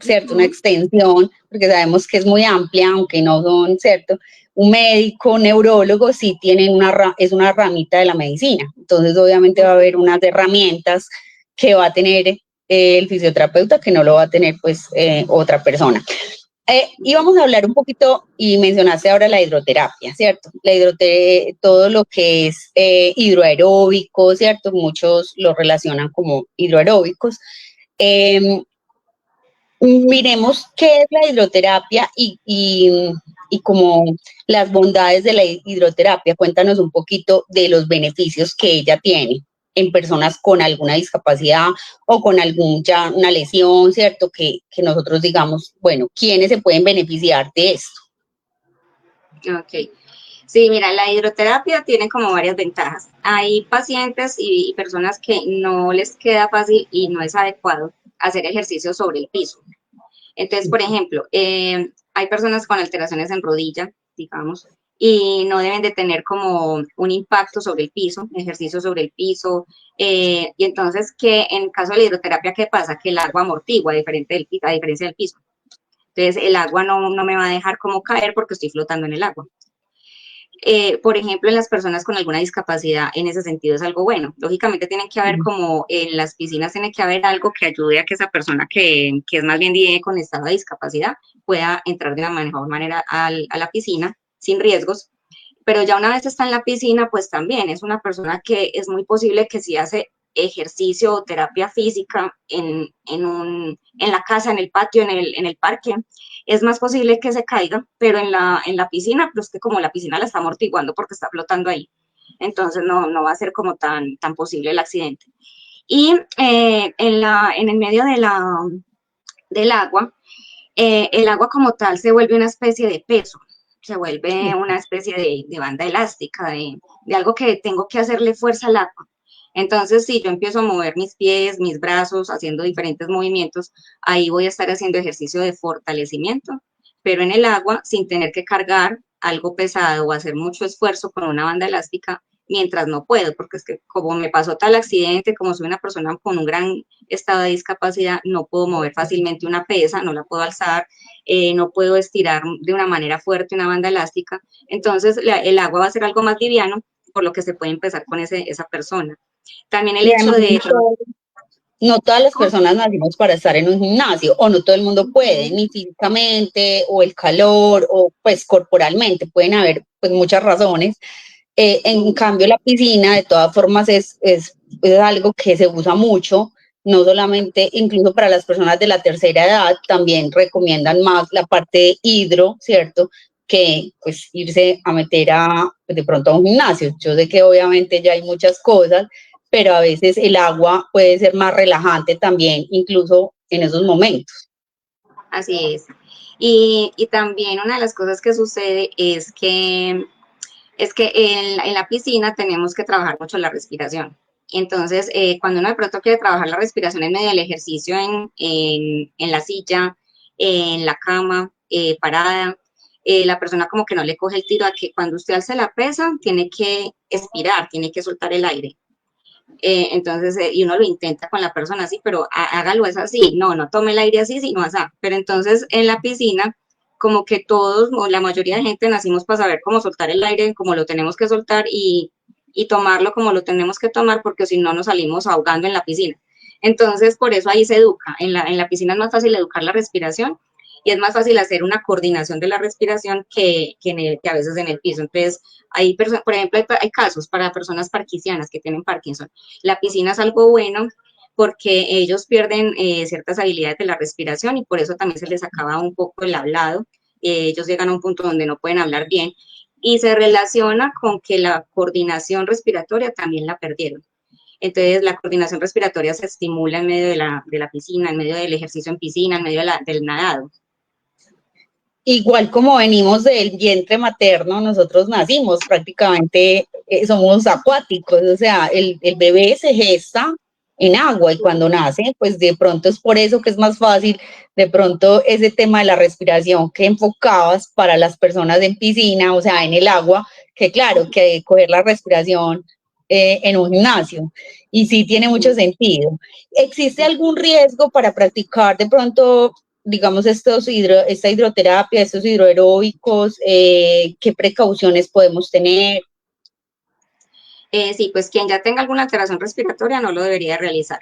cierto, una extensión, porque sabemos que es muy amplia, aunque no son, ¿cierto? Un médico, un neurólogo, sí tienen es una ramita de la medicina. Entonces, obviamente va a haber unas herramientas que va a tener el fisioterapeuta que no lo va a tener, pues, otra persona. Íbamos a hablar un poquito, y mencionaste ahora la hidroterapia, ¿cierto? Todo lo que es hidroaeróbico, ¿cierto? Muchos lo relacionan como hidroaeróbicos. Eh, Miremos qué es la hidroterapia y como las bondades de la hidroterapia. Cuéntanos un poquito de los beneficios que ella tiene en personas con alguna discapacidad o con una lesión, ¿cierto? Que nosotros digamos, bueno, ¿quiénes se pueden beneficiar de esto? Ok. Sí, mira, la hidroterapia tiene como varias ventajas. Hay pacientes y personas que no les queda fácil y no es adecuado hacer ejercicio sobre el piso. Entonces, por ejemplo, hay personas con alteraciones en rodilla, digamos, y no deben de tener como un impacto sobre el piso, ejercicio sobre el piso. Y entonces, que en caso de la hidroterapia, ¿qué pasa? Que el agua amortigua a diferencia del piso. Entonces, el agua no me va a dejar como caer porque estoy flotando en el agua. Por ejemplo, en las personas con alguna discapacidad, en ese sentido es algo bueno. Lógicamente tienen que haber como en las piscinas tiene que haber algo que ayude a que esa persona que es más bien con estado de discapacidad pueda entrar de la mejor manera a la piscina sin riesgos. Pero ya una vez está en la piscina, pues también es una persona que es muy posible que si hace ejercicio o terapia física en la casa, en el patio, en el parque, es más posible que se caiga, pero en la piscina, pues que como la piscina la está amortiguando porque está flotando ahí, entonces no va a ser como tan posible el accidente. Y en el medio del agua, el agua como tal se vuelve una especie de peso, se vuelve una especie de banda elástica, de algo que tengo que hacerle fuerza al agua. Entonces, si yo empiezo a mover mis pies, mis brazos, haciendo diferentes movimientos, ahí voy a estar haciendo ejercicio de fortalecimiento, pero en el agua, sin tener que cargar algo pesado o hacer mucho esfuerzo con una banda elástica, mientras no puedo, porque es que como me pasó tal accidente, como soy una persona con un gran estado de discapacidad, no puedo mover fácilmente una pesa, no la puedo alzar, no puedo estirar de una manera fuerte una banda elástica, entonces el agua va a ser algo más liviano, por lo que se puede empezar con esa persona. También el Y hecho además de... no todas las ¿Cómo? personas nacimos para estar en un gimnasio, o no todo el mundo puede, ni físicamente, o el calor, o pues corporalmente, pueden haber pues muchas razones. En cambio, la piscina, de todas formas, es algo que se usa mucho, no solamente, incluso para las personas de la tercera edad, también recomiendan más la parte de hidro, ¿cierto? Que pues irse a meter pues, de pronto a un gimnasio. Yo sé que obviamente ya hay muchas cosas, pero a veces el agua puede ser más relajante también, incluso en esos momentos. Así es. Y también una de las cosas que sucede es que en la piscina tenemos que trabajar mucho la respiración. Entonces, cuando uno de pronto quiere trabajar la respiración en medio del ejercicio en la silla, en la cama, parada, la persona como que no le coge el tiro a que cuando usted alce la pesa, tiene que expirar, tiene que soltar el aire. Entonces, y uno lo intenta con la persona así, pero hágalo es así, no tome el aire así, sino así. Pero entonces en la piscina, como que todos, o la mayoría de gente nacimos para saber cómo soltar el aire, cómo lo tenemos que soltar y tomarlo como lo tenemos que tomar, porque si no nos salimos ahogando en la piscina. Entonces, por eso ahí se educa. En la piscina es más fácil educar la respiración y es más fácil hacer una coordinación de la respiración que a veces en el piso. Entonces, hay personas, por ejemplo, hay casos para personas parkinsianas que tienen Parkinson. La piscina es algo bueno porque ellos pierden ciertas habilidades de la respiración y por eso también se les acaba un poco el hablado. Ellos llegan a un punto donde no pueden hablar bien y se relaciona con que la coordinación respiratoria también la perdieron. Entonces, la coordinación respiratoria se estimula en medio de la piscina, en medio del ejercicio en piscina, en medio del nadado. Igual como venimos del vientre materno, nosotros nacimos prácticamente, somos acuáticos, o sea, el bebé se gesta en agua y cuando nace, pues de pronto es por eso que es más fácil, de pronto ese tema de la respiración que enfocabas para las personas en piscina, o sea, en el agua, que claro, que coger la respiración en un gimnasio. Y sí tiene mucho sentido. ¿Existe algún riesgo para practicar de pronto digamos, esta hidroterapia, estos hidroaeróbicos, qué precauciones podemos tener? Sí, pues quien ya tenga alguna alteración respiratoria no lo debería realizar.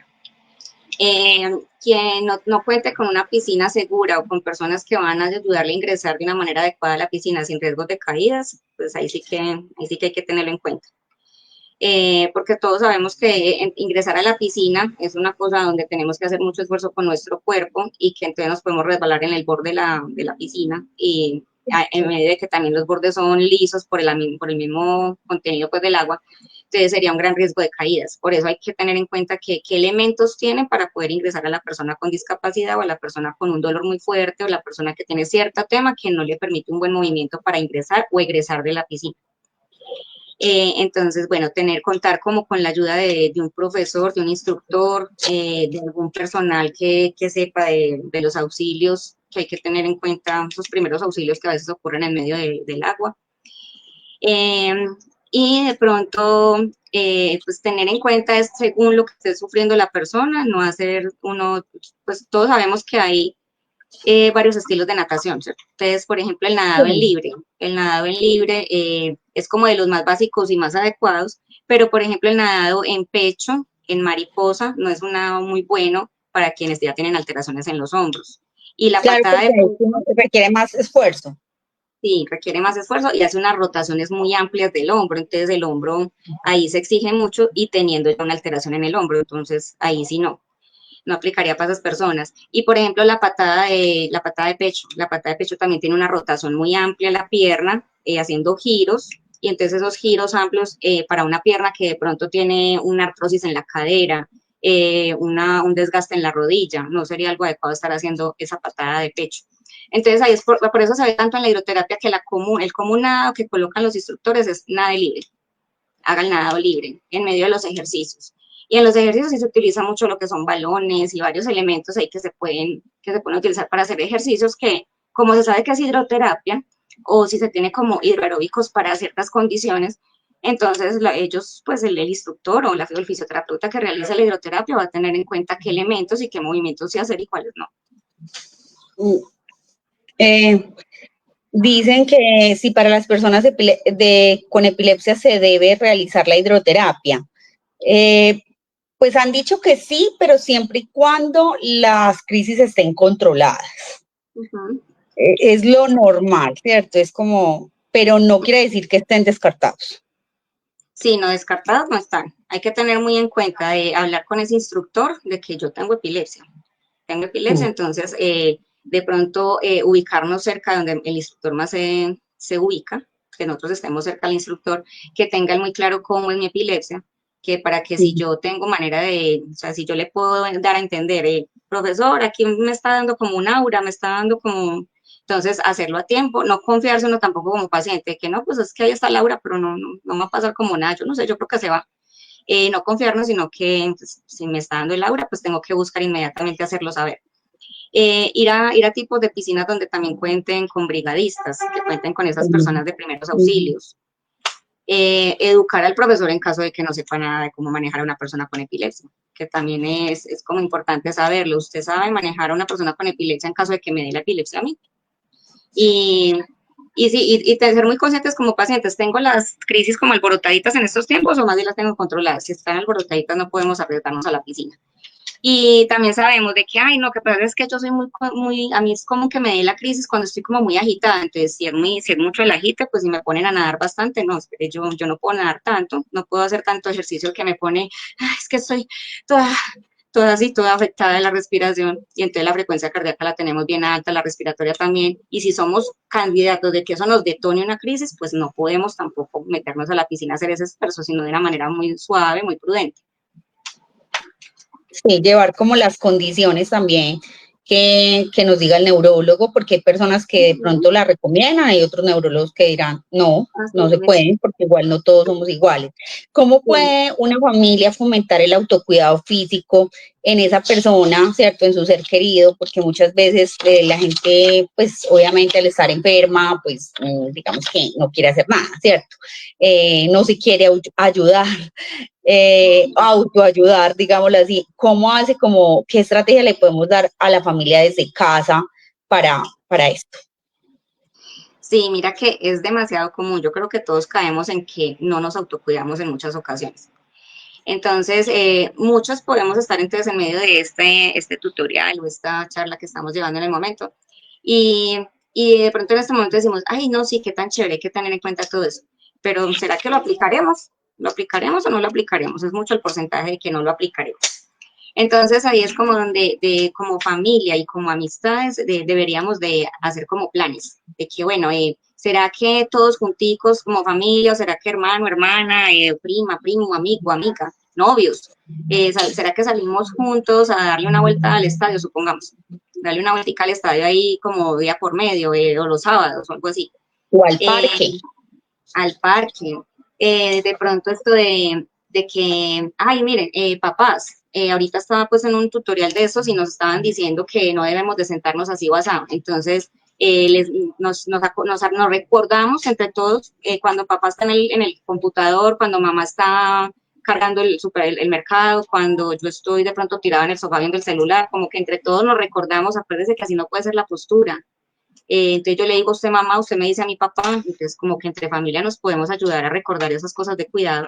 Quien no cuente con una piscina segura o con personas que van a ayudarle a ingresar de una manera adecuada a la piscina sin riesgos de caídas, pues ahí sí que hay que tenerlo en cuenta. Porque todos sabemos que ingresar a la piscina es una cosa donde tenemos que hacer mucho esfuerzo con nuestro cuerpo y que entonces nos podemos resbalar en el borde de la piscina y en medio de que también los bordes son lisos por el mismo contenido pues, del agua, entonces sería un gran riesgo de caídas. Por eso hay que tener en cuenta qué elementos tienen para poder ingresar a la persona con discapacidad o a la persona con un dolor muy fuerte o la persona que tiene cierto tema que no le permite un buen movimiento para ingresar o egresar de la piscina. Entonces, bueno, contar como con la ayuda de un profesor, de un instructor, de algún personal que sepa de los auxilios, que hay que tener en cuenta esos primeros auxilios que a veces ocurren en medio del agua. Eh, y de pronto, pues tener en cuenta es según lo que esté sufriendo la persona, no hacer uno, pues todos sabemos que hay varios estilos de natación, ¿cierto? Entonces, por ejemplo, el nadado en libre es como de los más básicos y más adecuados, pero por ejemplo, el nadado en pecho, en mariposa, no es un nadado muy bueno para quienes ya tienen alteraciones en los hombros. Y la Claro, patada porque de pecho, requiere más esfuerzo. sí, requiere más esfuerzo y hace unas rotaciones muy amplias del hombro, entonces el hombro ahí se exige mucho y teniendo ya una alteración en el hombro, entonces ahí sí no aplicaría para esas personas. Y por ejemplo, la patada de pecho también tiene una rotación muy amplia en la pierna, haciendo giros, y entonces esos giros amplios para una pierna que de pronto tiene una artrosis en la cadera, un desgaste en la rodilla, no sería algo adecuado estar haciendo esa patada de pecho. Entonces ahí es por eso se ve tanto en la hidroterapia que el común nado que colocan los instructores es nade libre, haga el nadado libre en medio de los ejercicios. Y en los ejercicios sí se utiliza mucho lo que son balones y varios elementos ahí que se pueden utilizar para hacer ejercicios que, como se sabe que es hidroterapia, o si se tiene como hidroaeróbicos para ciertas condiciones, entonces ellos, pues el instructor o el fisioterapeuta que realiza la hidroterapia va a tener en cuenta qué elementos y qué movimientos sí hacer y cuáles no. Eh, Dicen que si para las personas con epilepsia se debe realizar la hidroterapia. Pues han dicho que sí, pero siempre y cuando las crisis estén controladas. Es lo normal, ¿cierto? Es como, pero no quiere decir que estén descartados. Sí, no descartados no están. Hay que tener muy en cuenta de hablar con ese instructor de que yo tengo epilepsia. Entonces de pronto ubicarnos cerca de donde el instructor más se ubica, que nosotros estemos cerca del instructor, que tenga muy claro cómo es mi epilepsia, que para que si yo tengo manera de, o sea, si yo le puedo dar a entender, profesor, aquí me está dando como un aura, me está dando como, entonces hacerlo a tiempo, no confiarse uno tampoco como paciente, que no, pues es que ahí está el aura, pero no va a pasar como nada, yo no sé, yo creo que se va. No confiarnos, sino que pues, si me está dando el aura, pues tengo que buscar inmediatamente hacerlo saber. Ir a tipos de piscinas donde también cuenten con brigadistas, que cuenten con esas personas de primeros auxilios. Educar al profesor en caso de que no sepa nada de cómo manejar a una persona con epilepsia, que también es como importante saberlo. Usted sabe manejar a una persona con epilepsia en caso de que me dé la epilepsia a mí. Y ser muy conscientes como pacientes, ¿tengo las crisis como alborotaditas en estos tiempos o más bien las tengo controladas? Si están alborotaditas no podemos arriesgarnos a la piscina. Y también sabemos de que, ay, no, que pasa es que yo soy a mí es como que me dé la crisis cuando estoy como muy agitada, entonces si es mucho el agite, pues si me ponen a nadar bastante, no, espere, yo no puedo nadar tanto, no puedo hacer tanto ejercicio que me pone, ay, es que estoy toda así, toda afectada de la respiración, y entonces la frecuencia cardíaca la tenemos bien alta, la respiratoria también, y si somos candidatos de que eso nos detone una crisis, pues no podemos tampoco meternos a la piscina a hacer ese esfuerzo, sino de una manera muy suave, muy prudente. Sí, llevar como las condiciones también que nos diga el neurólogo, porque hay personas que de pronto la recomiendan, hay otros neurólogos que dirán, no, no se pueden, porque igual no todos somos iguales. ¿Cómo puede una familia fomentar el autocuidado físico en esa persona, cierto, en su ser querido? Porque muchas veces la gente, pues obviamente al estar enferma, pues digamos que no quiere hacer nada, ¿cierto? No se quiere ayudar. Autoayudar, digámoslo así. ¿Cómo hace, qué estrategia le podemos dar a la familia desde casa para esto? Sí, mira que es demasiado común. Yo creo que todos caemos en que no nos autocuidamos en muchas ocasiones. Entonces, muchos podemos estar entonces en medio de este tutorial o esta charla que estamos llevando en el momento. Y de pronto en este momento decimos, ay, no, sí, qué tan chévere, hay que tener en cuenta todo eso. Pero ¿será que lo aplicaremos? ¿Lo aplicaremos o no lo aplicaremos? Es mucho el porcentaje de que no lo aplicaremos. Entonces ahí es como donde como familia y como amistades deberíamos de hacer como planes, de que bueno, ¿será que todos junticos como familia o será que hermano, hermana, prima, primo, amigo, amiga, novios, será que salimos juntos a darle una vuelta al estadio, supongamos, darle una vueltica al estadio ahí como día por medio o los sábados o algo así? O al parque. Al parque. De pronto esto de que, ay, miren, papás, ahorita estaba pues en un tutorial de esos y nos estaban diciendo que no debemos de sentarnos así o así. Entonces, nos recordamos entre todos cuando papá está en el computador, cuando mamá está cargando el mercado, cuando yo estoy de pronto tirada en el sofá viendo el celular, como que entre todos nos recordamos, acuérdense que así no puede ser la postura. Entonces yo le digo a usted mamá, usted me dice a mi papá, entonces como que entre familia nos podemos ayudar a recordar esas cosas de cuidado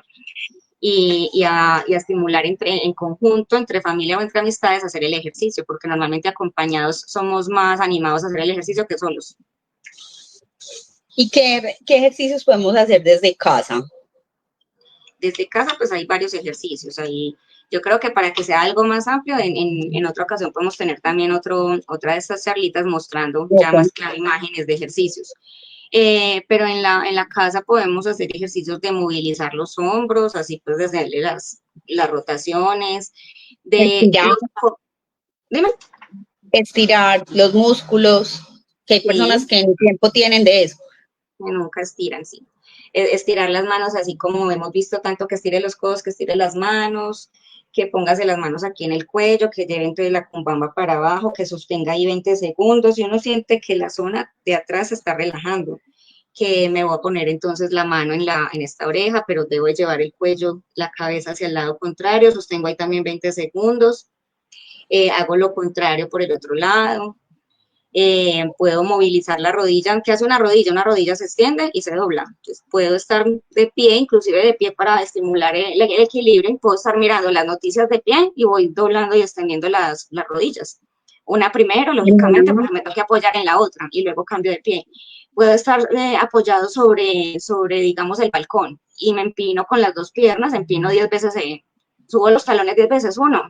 y a estimular en conjunto, entre familia o entre amistades, a hacer el ejercicio, porque normalmente acompañados somos más animados a hacer el ejercicio que solos. ¿Y qué ejercicios podemos hacer desde casa? Desde casa, pues hay varios ejercicios. Ahí, yo creo que para que sea algo más amplio, en otra ocasión podemos tener también otra de estas charlitas mostrando ya más claro imágenes de ejercicios. pero en la casa podemos hacer ejercicios de movilizar los hombros, así pues desde las rotaciones, de Estirar, los, dime, estirar los músculos, que hay personas sí, que en tiempo tienen de eso. que nunca estiran, sí. Estirar las manos así como hemos visto tanto que estire los codos, que estire las manos, que póngase las manos aquí en el cuello, que lleve entonces la cumbamba para abajo, que sostenga ahí 20 segundos y uno siente que la zona de atrás se está relajando, que me voy a poner entonces la mano en esta oreja, pero debo llevar el cuello, la cabeza hacia el lado contrario, sostengo ahí también 20 segundos, hago lo contrario por el otro lado, puedo movilizar la rodilla. ¿Qué hace una rodilla? Una rodilla se extiende y se dobla. Entonces, puedo estar de pie, inclusive de pie para estimular el equilibrio, y puedo estar mirando las noticias de pie y voy doblando y extendiendo las rodillas. Una primero, lógicamente, porque me tengo que apoyar en la otra y luego cambio de pie. Puedo estar apoyado digamos, el balcón y me empino con las dos piernas, empino 10 veces, subo los talones 10 veces, 1,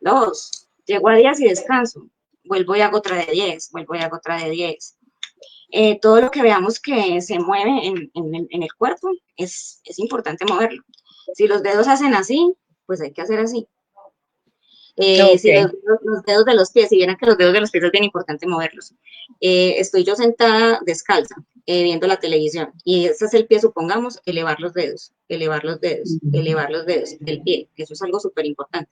2, llego a 10 y descanso, vuelvo y hago otra de 10, vuelvo y hago otra de 10. Todo lo que veamos que se mueve en el cuerpo es importante moverlo. Si los dedos hacen así, pues hay que hacer así. Ok. Si los dedos de los pies, si vieran que los dedos de los pies es bien importante moverlos. Estoy yo sentada descalza, viendo la televisión, y este es el pie, supongamos, elevar los dedos, elevar los dedos, elevar los dedos del pie, eso es algo súper importante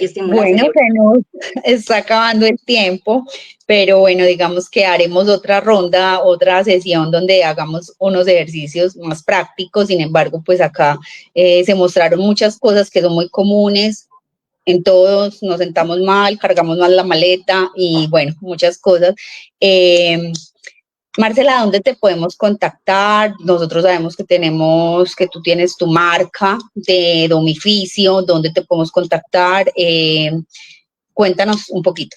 y estimula el Bueno, cerebro. se nos está acabando el tiempo, pero bueno, digamos que haremos otra ronda, otra sesión donde hagamos unos ejercicios más prácticos. Sin embargo, pues acá se mostraron muchas cosas que son muy comunes. En todos nos sentamos mal, cargamos mal la maleta y bueno, muchas cosas. Eh, Marcela, ¿dónde te podemos contactar? Nosotros sabemos que tú tienes tu marca de domificio, ¿dónde te podemos contactar? Cuéntanos un poquito.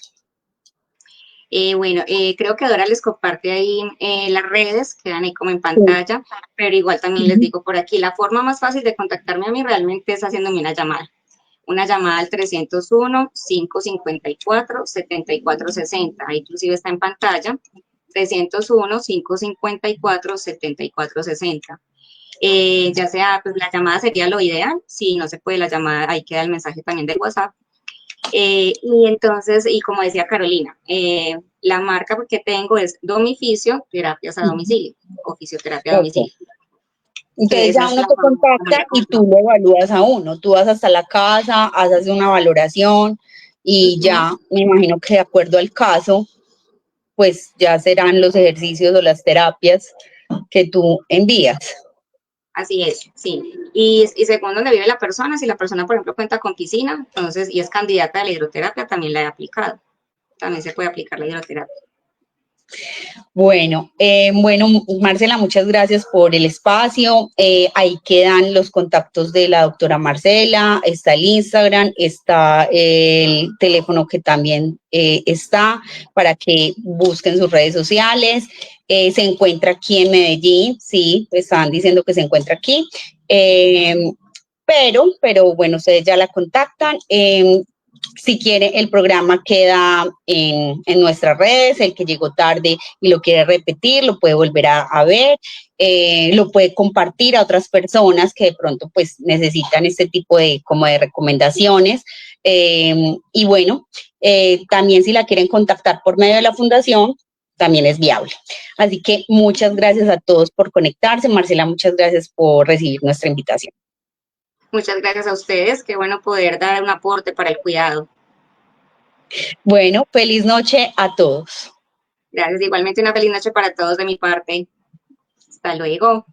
Bueno, creo que Dora les comparte ahí las redes, quedan ahí como en Sí. pantalla, pero igual también les digo por aquí, la forma más fácil de contactarme a mí realmente es haciéndome una llamada al 301-554-7460, ahí inclusive está en pantalla, 301-554-7460. Ya sea, pues la llamada sería lo ideal, si no se puede la llamada, ahí queda el mensaje también del WhatsApp. Y entonces, y como decía Carolina, la marca que tengo es Domificio, terapias a domicilio, o fisioterapia a Ok. domicilio. Entonces Esa ya es uno la te forma como contacta la y compro. tú lo evalúas a uno. Tú vas hasta la casa, haces una valoración y Ujú. ya me imagino que de acuerdo al caso, pues ya serán los ejercicios o las terapias que tú envías. Así es, sí. Y según donde vive la persona, si la persona, por ejemplo, cuenta con piscina, entonces, y es candidata a la hidroterapia, también la he aplicado. También se puede aplicar la hidroterapia. Bueno, Marcela, muchas gracias por el espacio. Ahí quedan los contactos de la doctora Marcela, está el Instagram, está el teléfono que también está para que busquen sus redes sociales. Se encuentra aquí en Medellín, sí, estaban diciendo que se encuentra aquí. Eh, pero bueno, ustedes ya la contactan. Si quiere, el programa queda en nuestras redes, el que llegó tarde y lo quiere repetir, lo puede volver a ver, lo puede compartir a otras personas que de pronto pues necesitan este tipo de, como de recomendaciones. Y bueno, también si la quieren contactar por medio de la fundación, también es viable. Así que muchas gracias a todos por conectarse. Marcela, muchas gracias por recibir nuestra invitación. Muchas gracias a ustedes. Qué bueno poder dar un aporte para el cuidado. Bueno, feliz noche a todos. Gracias. Igualmente una feliz noche para todos de mi parte. Hasta luego.